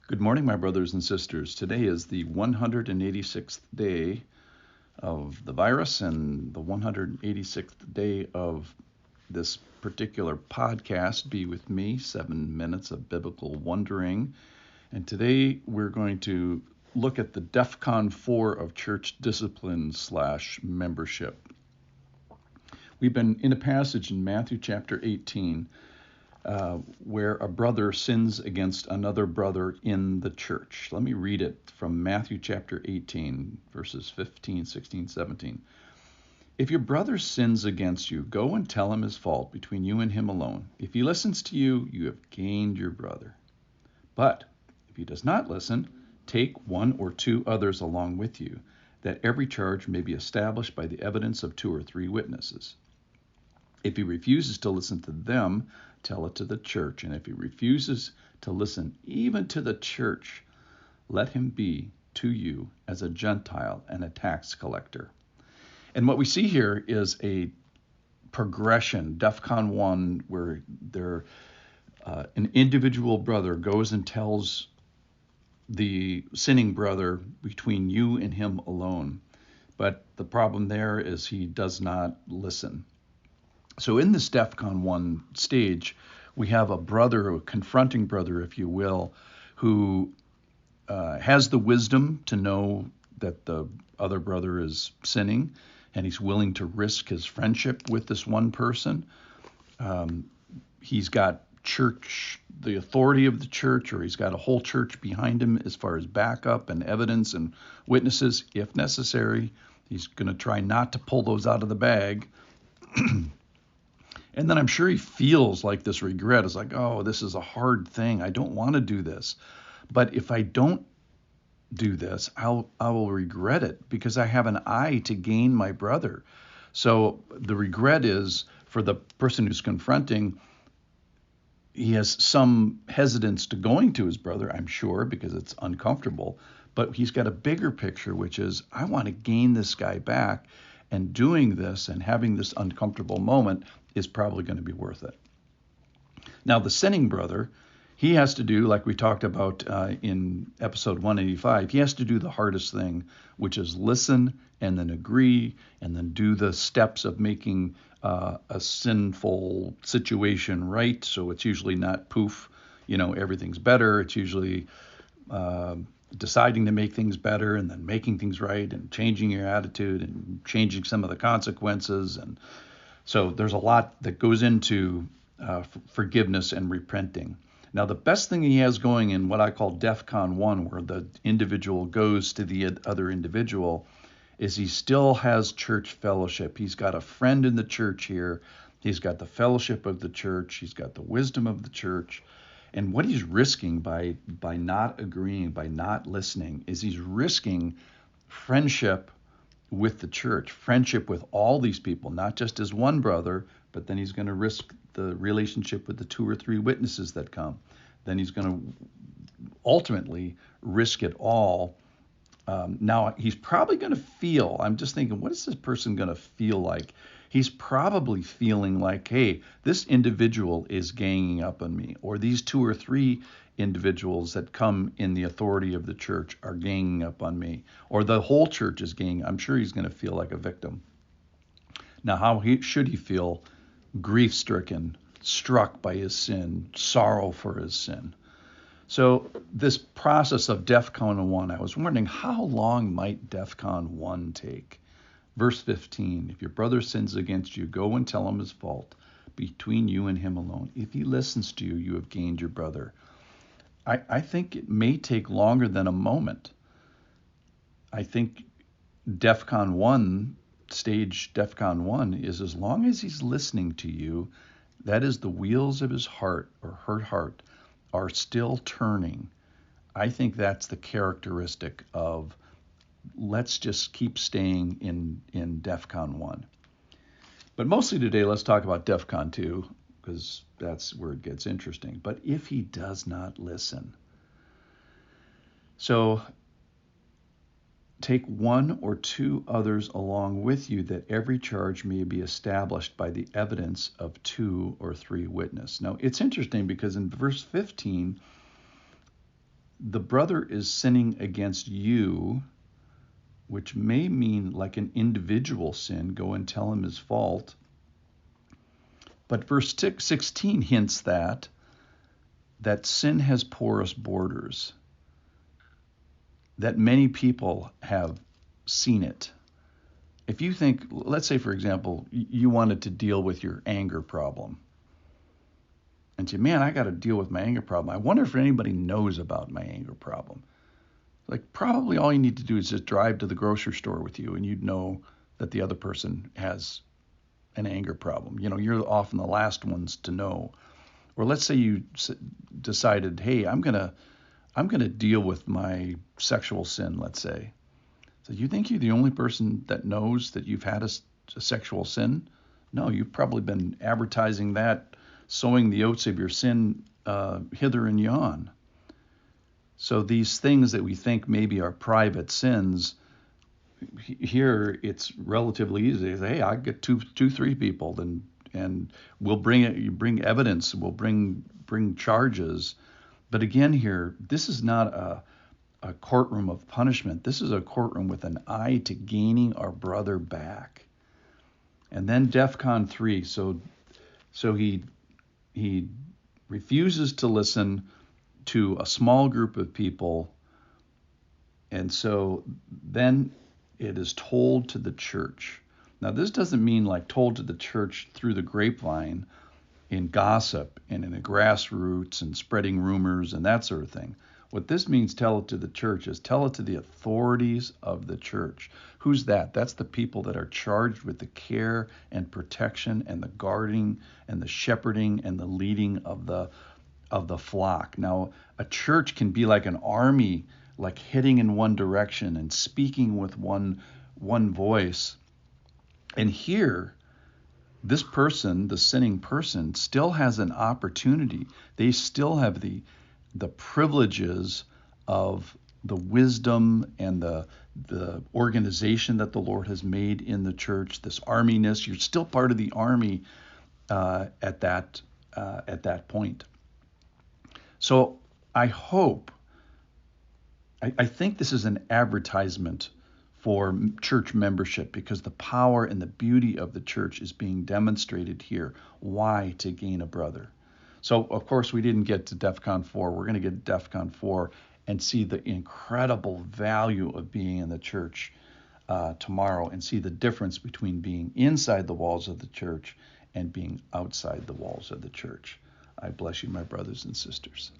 Good morning, my brothers and sisters. Today is the 186th day of the virus and the 186th day of this particular podcast, Be With Me, 7 Minutes of Biblical Wondering. And today we're going to look at the DEFCON 4 of church discipline / membership. We've been in a passage in Matthew chapter 18 where a brother sins against another brother in the church. Let me read it from Matthew chapter 18, verses 15, 16, 17. If your brother sins against you, go and tell him his fault between you and him alone. If he listens to you, you have gained your brother. But if he does not listen, take one or two others along with you, that every charge may be established by the evidence of 2 or 3 witnesses. If he refuses to listen to them, tell it to the church. And if he refuses to listen even to the church, let him be to you as a Gentile and a tax collector. And what we see here is a progression, DEFCON 1, where an individual brother goes and tells the sinning brother between you and him alone. But the problem there is he does not listen. So in this DEFCON 1 stage, we have a brother, a confronting brother, if you will, who has the wisdom to know that the other brother is sinning, and he's willing to risk his friendship with this one person. He's got church, the authority of the church, or he's got a whole church behind him as far as backup and evidence and witnesses, if necessary. He's going to try not to pull those out of the bag. And then I'm sure he feels like this regret is like, oh, this is a hard thing. I don't want to do this. But if I don't do this, I will regret it because I have an eye to gain my brother. So the regret is for the person who's confronting, he has some hesitance to going to his brother, I'm sure, because it's uncomfortable. But he's got a bigger picture, which is I want to gain this guy back. And doing this and having this uncomfortable moment is probably going to be worth it. Now, the sinning brother, he has to do, like we talked about in episode 185, he has to do the hardest thing, which is listen and then agree and then do the steps of making a sinful situation right. So it's usually not poof, everything's better. It's usually deciding to make things better and then making things right and changing your attitude and changing some of the consequences. And so there's a lot that goes into forgiveness and repenting. Now, the best thing he has going in what I call DEFCON 1, where the individual goes to the other individual, is he still has church fellowship. He's got a friend in the church here. He's got the fellowship of the church. He's got the wisdom of the church. And what he's risking by not agreeing, by not listening, is he's risking friendship with the church, friendship with all these people, not just as one brother, but then he's going to risk the relationship with the 2 or 3 witnesses that come. Then he's going to ultimately risk it all. Now, he's probably going to feel, I'm just thinking, what is this person going to feel like? He's probably feeling like, hey, this individual is ganging up on me, or these 2 or 3 individuals that come in the authority of the church are ganging up on me, or the whole church is ganging. I'm sure he's going to feel like a victim. Now, how should he feel? Grief-stricken, struck by his sin, sorrow for his sin. So this process of DEFCON 1, I was wondering, how long might DEFCON 1 take? Verse 15, if your brother sins against you, go and tell him his fault between you and him alone. If he listens to you, you have gained your brother. I think it may take longer than a moment. I think DEFCON 1, stage DEFCON 1, is as long as he's listening to you, that is the wheels of his heart or her heart are still turning. I think that's the characteristic of let's just keep staying in DEFCON 1. But mostly today, let's talk about DEFCON 2, because that's where it gets interesting. But if he does not listen, so take 1 or 2 others along with you, that every charge may be established by the evidence of 2 or 3 witnesses. Now, it's interesting because in verse 15, the brother is sinning against you, which may mean like an individual sin, go and tell him his fault. But verse 16 hints that sin has porous borders, that many people have seen it. If you think, let's say, for example, you wanted to deal with your anger problem, and say, man, I got to deal with my anger problem. I wonder if anybody knows about my anger problem. Like, probably all you need to do is just drive to the grocery store with you, and you'd know that the other person has an anger problem. You know, you're often the last ones to know. Or let's say you decided, hey, I'm gonna deal with my sexual sin, let's say. So you think you're the only person that knows that you've had a sexual sin? No, you've probably been advertising that, sowing the oats of your sin hither and yon. So these things that we think maybe are private sins, here it's relatively easy to say, hey, I get two, three people, and we'll bring it. You bring evidence. We'll bring charges. But again, here, this is not a courtroom of punishment. This is a courtroom with an eye to gaining our brother back. And then DEFCON 3. So he refuses to listen to a small group of people, and so then it is told to the church. Now, this doesn't mean like told to the church through the grapevine in gossip and in the grassroots and spreading rumors and that sort of thing. What this means, tell it to the church, is tell it to the authorities of the church. Who's that? That's the people that are charged with the care and protection and the guarding and the shepherding and the leading of the flock. Now, a church can be like an army, like heading in one direction and speaking with one voice. And here, this person, the sinning person, still has an opportunity. They still have the privileges of the wisdom and the organization that the Lord has made in the church, this arminess. You're still part of the army at that point. So I think this is an advertisement for church membership, because the power and the beauty of the church is being demonstrated here. Why? To gain a brother. So, of course, we didn't get to DEFCON 4. We're going to get to DEFCON 4 and see the incredible value of being in the church tomorrow, and see the difference between being inside the walls of the church and being outside the walls of the church. I bless you, my brothers and sisters.